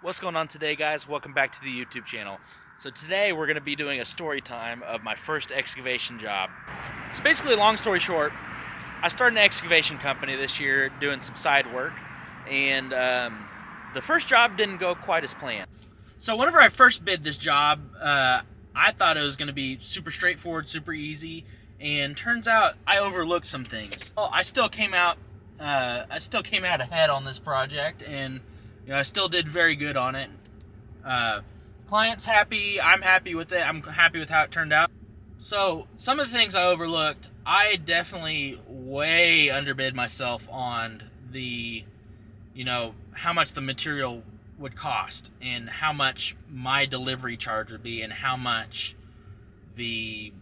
What's going on today, guys? Welcome back to the YouTube channel. So today we're going to be doing a story time of my first excavation job. So basically, long story short, I started an excavation company this year doing some side work, and the first job didn't go quite as planned. So whenever I first bid this job, I thought it was going to be super straightforward, super easy, and turns out I overlooked some things. Well, I still came out ahead on this project, and I still did very good on it. Client's happy, I'm happy with it, I'm happy with how it turned out. So some of the things I overlooked, I definitely way underbid myself on the, how much the material would cost and how much my delivery charge would be and how much the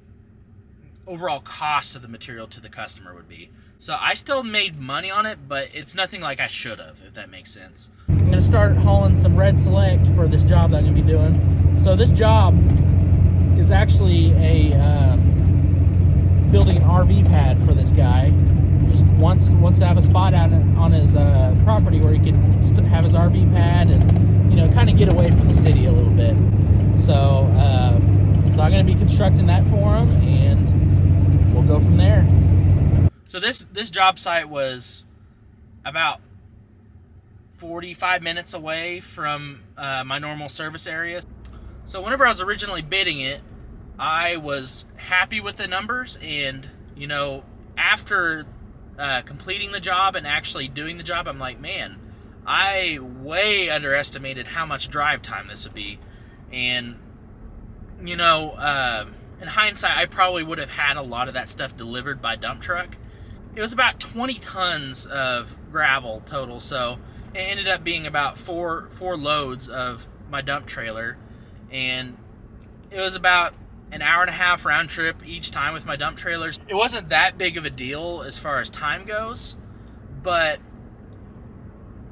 overall cost of the material to the customer would be. So I still made money on it, but it's nothing like I should have, if that makes sense. I'm going to start hauling some red select for this job that I'm going to be doing. So this job is actually a building an RV pad for this guy. Just wants to have a spot out on his property where he can have his RV pad and kind of get away from the city a little bit. So I'm going to be constructing that for him, and we'll go from there. So this job site was about 45 minutes away from my normal service area. So whenever I was originally bidding it, I was happy with the numbers, and after completing the job and actually doing the job, I'm like, man, I way underestimated how much drive time this would be. And in hindsight, I probably would have had a lot of that stuff delivered by dump truck. It was about 20 tons of gravel total, so it ended up being about four loads of my dump trailer, and it was about an hour and a half round trip each time with my dump trailers. It wasn't that big of a deal as far as time goes, but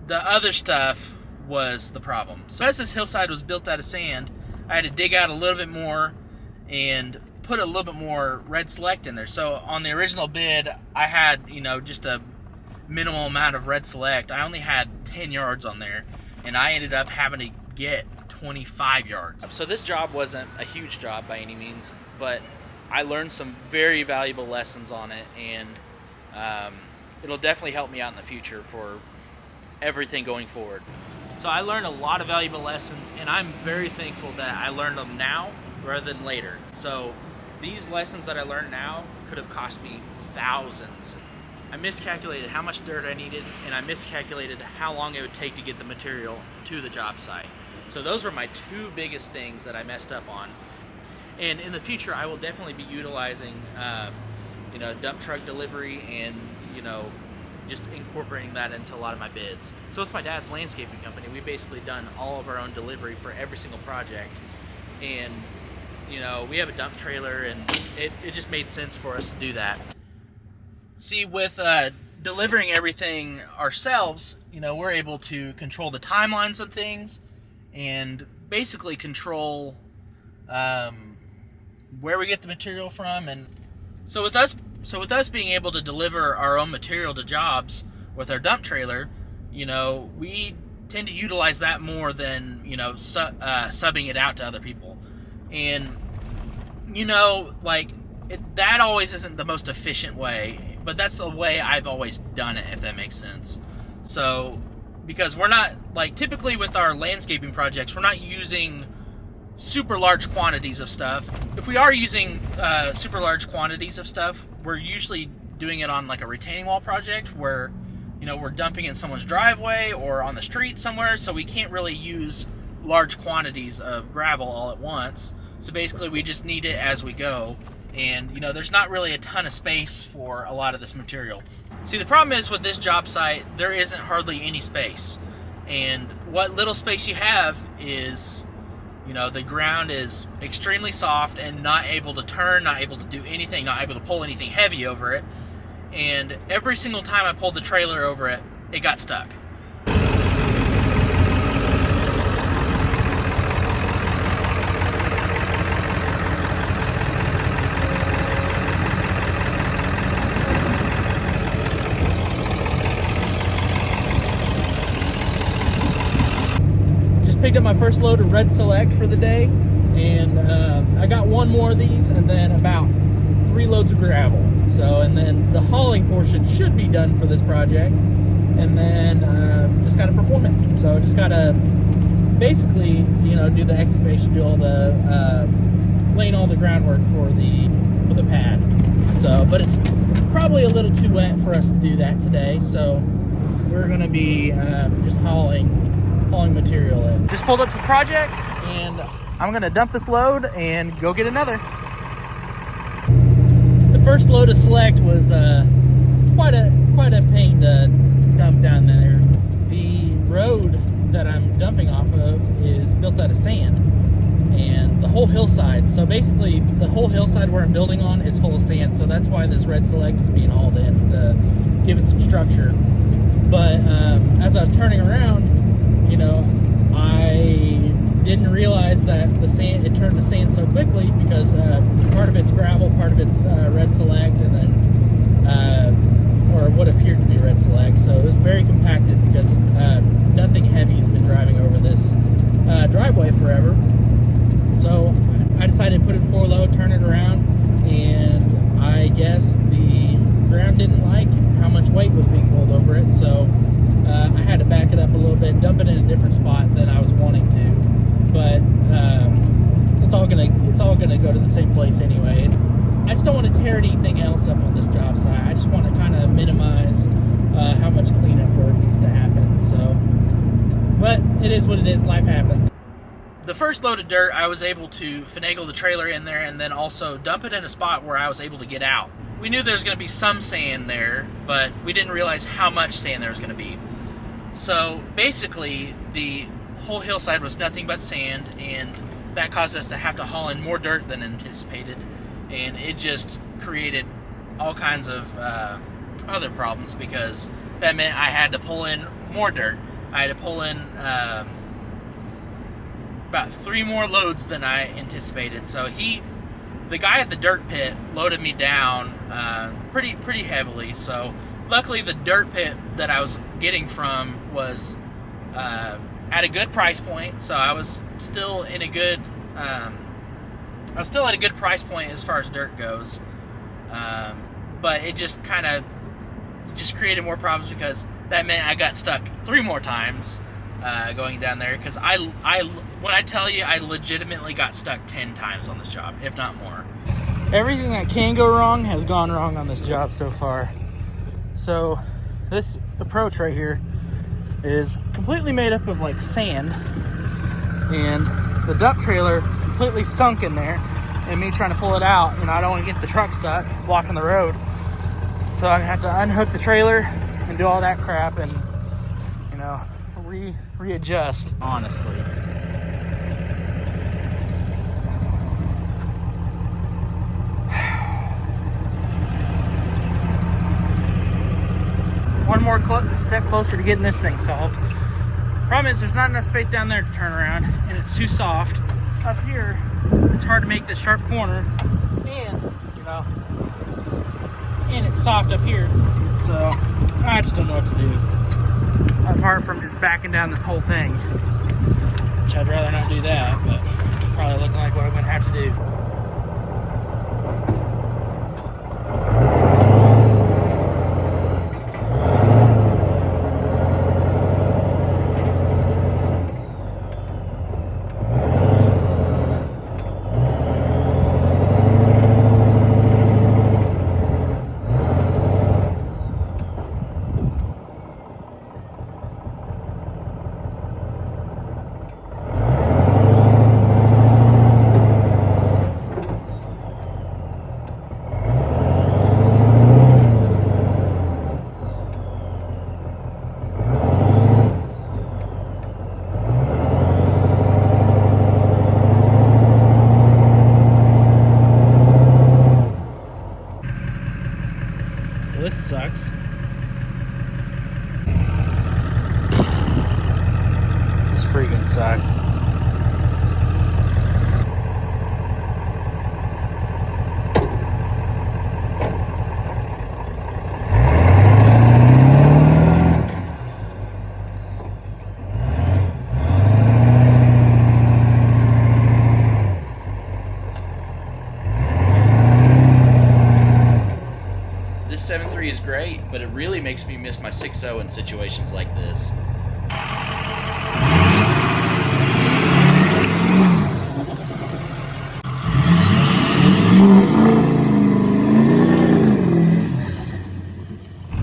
the other stuff was the problem. So as this hillside was built out of sand, I had to dig out a little bit more and put a little bit more red select in there. So on the original bid, I had, just a minimal amount of red select. I only had 10 yards on there, and I ended up having to get 25 yards. So this job wasn't a huge job by any means, but I learned some very valuable lessons on it, and it'll definitely help me out in the future for everything going forward. So I learned a lot of valuable lessons, and I'm very thankful that I learned them now rather than later. So these lessons that I learned now could have cost me thousands. I miscalculated how much dirt I needed, and I miscalculated how long it would take to get the material to the job site. So those were my two biggest things that I messed up on. And in the future, I will definitely be utilizing, dump truck delivery and, just incorporating that into a lot of my bids. So with my dad's landscaping company, we've basically done all of our own delivery for every single project. And we have a dump trailer, and it just made sense for us to do that. See, with delivering everything ourselves, we're able to control the timelines of things and basically control where we get the material from. And so with us being able to deliver our own material to jobs with our dump trailer, we tend to utilize that more than subbing it out to other people. And that always isn't the most efficient way, but that's the way I've always done it, if that makes sense. So because we're not, typically with our landscaping projects, we're not using super large quantities of stuff. If we are using super large quantities of stuff, we're usually doing it on a retaining wall project where we're dumping in someone's driveway or on the street somewhere, so we can't really use large quantities of gravel all at once. So basically we just need it as we go, and there's not really a ton of space for a lot of this material. See, the problem is with this job site, there isn't hardly any space, and what little space you have is the ground is extremely soft and not able to turn, not able to do anything, not able to pull anything heavy over it. And every single time I pulled the trailer over it, it got stuck. just picked up my first load of Red Select for the day, and I got one more of these, and then about 3 loads of gravel. So, and then the hauling portion should be done for this project, and then just got to perform it. So just got to basically, you know, do the excavation, do all the laying all the groundwork for the pad. So, but it's probably a little too wet for us to do that today. So we're going to be just hauling material in. Just pulled up to the project, and I'm going to dump this load and go get another. The first load of Select was quite a pain to dump down there. The road that I'm dumping off of is built out of sand, and the whole hillside, so basically the whole hillside where I'm building on is full of sand, so that's why this Red Select is being hauled in to give it some structure. But as I was turning around, you know, I didn't realize that it turned to sand so quickly, because part of it's gravel, part of it's Red Select, and then or what appeared to be Red Select. So it was very compacted, because nothing heavy has been driving over this driveway forever. So I decided to put it in 4-load, turn it around, and I guess the ground didn't like how much weight was being pulled over it, so I had to back it up a little bit, dump it in a different spot than I was wanting to. But it's all gonna go to the same place anyway. I just don't want to tear anything else up on this job site. I just want to kind of minimize how much cleanup work needs to happen. So, but it is what it is. Life happens. The first load of dirt, I was able to finagle the trailer in there, and then also dump it in a spot where I was able to get out. We knew there was going to be some sand there, but we didn't realize how much sand there was going to be. So basically, the whole hillside was nothing but sand, and that caused us to have to haul in more dirt than anticipated, and it just created all kinds of other problems, because that meant I had to pull in more dirt. I had to pull in about 3 more loads than I anticipated. So the guy at the dirt pit loaded me down pretty heavily. So luckily the dirt pit that I was getting from was at a good price point. So I was still in a good at a good price point as far as dirt goes. But it just kind of created more problems, because that meant I got stuck 3 more times going down there, because when I tell you, I legitimately got stuck 10 times on this job, if not more. Everything that can go wrong has gone wrong on this job so far. So this approach right here is completely made up of like sand, and the dump trailer completely sunk in there, and me trying to pull it out, you know, I don't want to get the truck stuck blocking the road. So I'm gonna have to unhook the trailer and do all that crap, and you know, readjust, honestly. One more step closer to getting this thing solved. Problem is, there's not enough space down there to turn around, and it's too soft. Up here, it's hard to make this sharp corner, and you know, and it's soft up here. So I just don't know what to do, apart from just backing down this whole thing, which I'd rather not do that, but probably looking like what I'm gonna have to do. This sucks. This freaking sucks. great, but it really makes me miss my 6.0 in situations like this.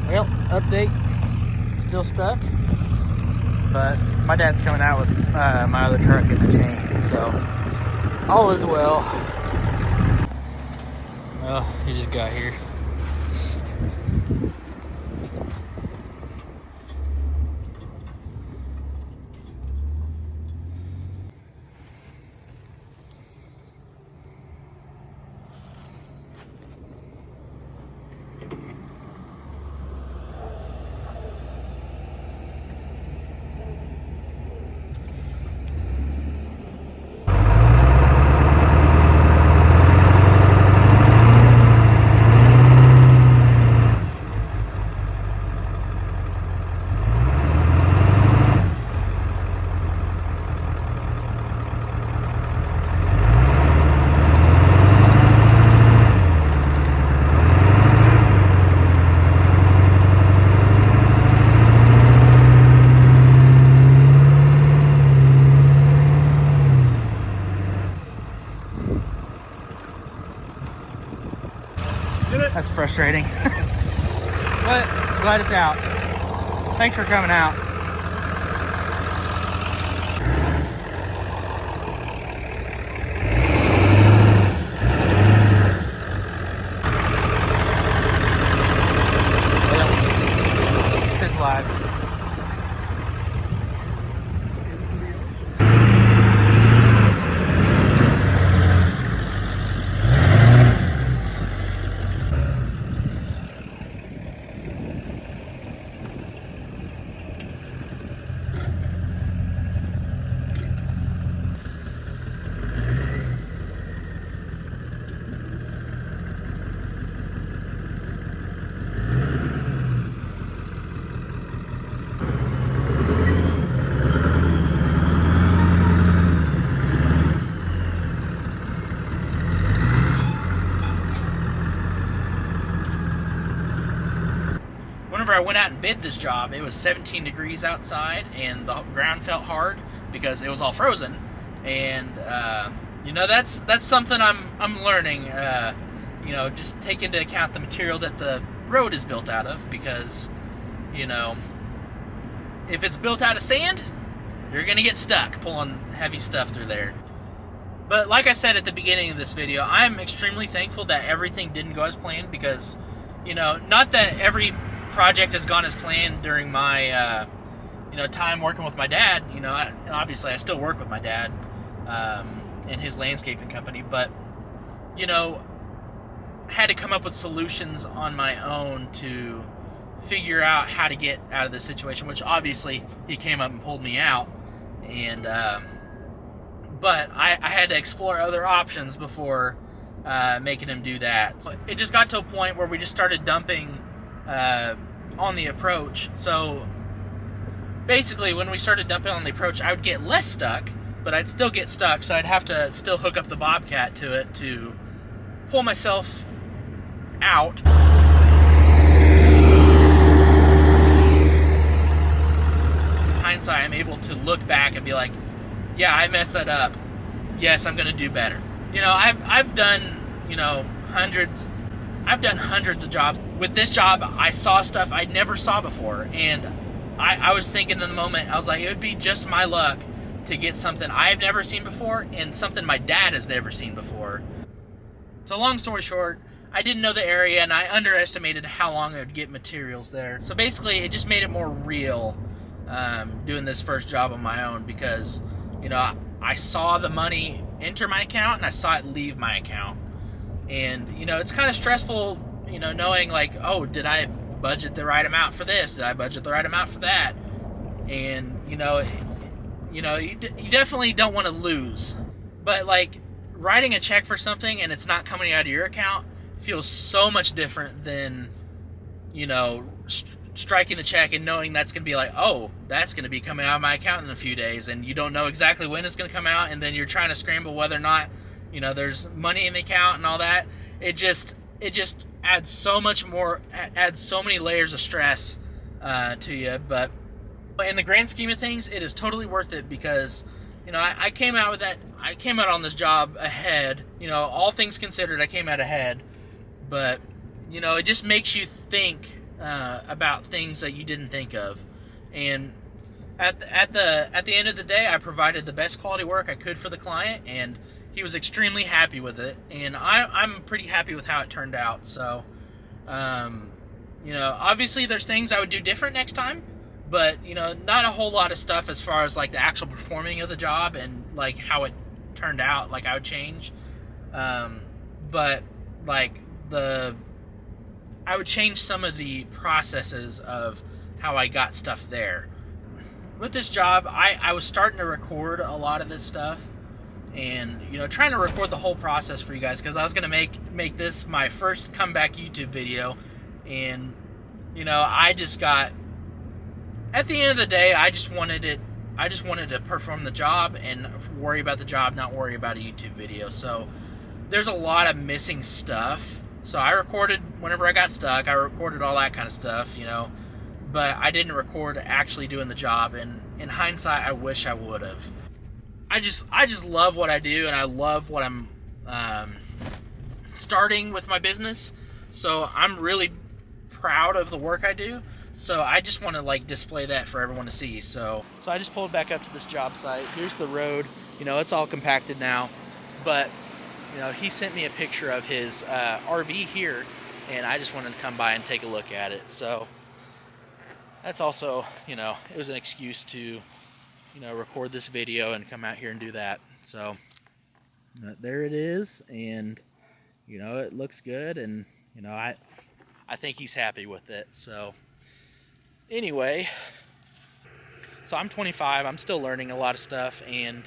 Well, update, still stuck, but my dad's coming out with my other truck in the chain, so all is well. Well, he just got here. That's frustrating. But glad it's out. Thanks for coming out. Well, it's live. Whenever I went out and bid this job, it was 17 degrees outside, and the ground felt hard because it was all frozen. And you know, that's something I'm learning. You know, just take into account the material that the road is built out of, because you know, if it's built out of sand, you're gonna get stuck pulling heavy stuff through there. But like I said at the beginning of this video, I'm extremely thankful that everything didn't go as planned, because you know, not that every project has gone as planned during my you know, time working with my dad. You know, and obviously I still work with my dad and his landscaping company, but you know, I had to come up with solutions on my own to figure out how to get out of this situation, which obviously he came up and pulled me out, and but I had to explore other options before making him do that. So it just got to a point where we just started dumping on the approach. So basically, when we started dumping on the approach, I would get less stuck, but I'd still get stuck, so I'd have to still hook up the Bobcat to it to pull myself out. In hindsight, I'm able to look back and be like, yeah, I messed that up. Yes, I'm gonna do better. You know, I've done, you know, hundreds of jobs. With this job, I saw stuff I never saw before, and I was thinking in the moment, I was like, it would be just my luck to get something I've never seen before and something my dad has never seen before. So long story short, I didn't know the area, and I underestimated how long I would get materials there. So basically, it just made it more real doing this first job on my own, because you know, I saw the money enter my account and I saw it leave my account. And you know, it's kind of stressful, you know, knowing like, oh, did I budget the right amount for this? Did I budget the right amount for that? And you definitely don't want to lose. But like, writing a check for something and it's not coming out of your account feels so much different than, you know, striking the check and knowing that's going to be like, oh, that's going to be coming out of my account in a few days, and you don't know exactly when it's going to come out, and then you're trying to scramble whether or not, you know, there's money in the account and all that. It just adds so much more, adds so many layers of stress to you. But in the grand scheme of things, it is totally worth it, because I came out with that. I came out on this job ahead. All things considered, I came out ahead. But it just makes you think about things that you didn't think of. And at the end of the day, I provided the best quality work I could for the client, and he was extremely happy with it. And I'm pretty happy with how it turned out. So, obviously there's things I would do different next time, but not a whole lot of stuff as far as like the actual performing of the job and like how it turned out, like I would change. But like I would change some of the processes of how I got stuff there. With this job, I was starting to record a lot of this stuff, and trying to record the whole process for you guys, because I was gonna make this my first comeback YouTube video. And I just got, at the end of the day, I just wanted to perform the job and worry about the job, not worry about a YouTube video. So there's a lot of missing stuff. So I recorded whenever I got stuck. I recorded all that kind of stuff, but I didn't record actually doing the job. And in hindsight, I wish I would have. I just love what I do, and I love what I'm starting with my business. So I'm really proud of the work I do. So I just want to like display that for everyone to see. So I just pulled back up to this job site. Here's the road. It's all compacted now, but he sent me a picture of his RV here, and I just wanted to come by and take a look at it. So that's also, it was an excuse to, record this video and come out here and do that. So there it is, and it looks good, and I think he's happy with it. So anyway, so I'm 25. I'm still learning a lot of stuff, and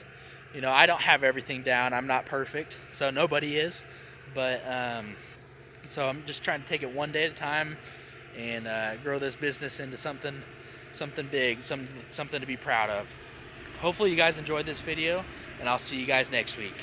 I don't have everything down. I'm not perfect, so nobody is. But so I'm just trying to take it one day at a time and grow this business into something big, something to be proud of. Hopefully you guys enjoyed this video, and I'll see you guys next week.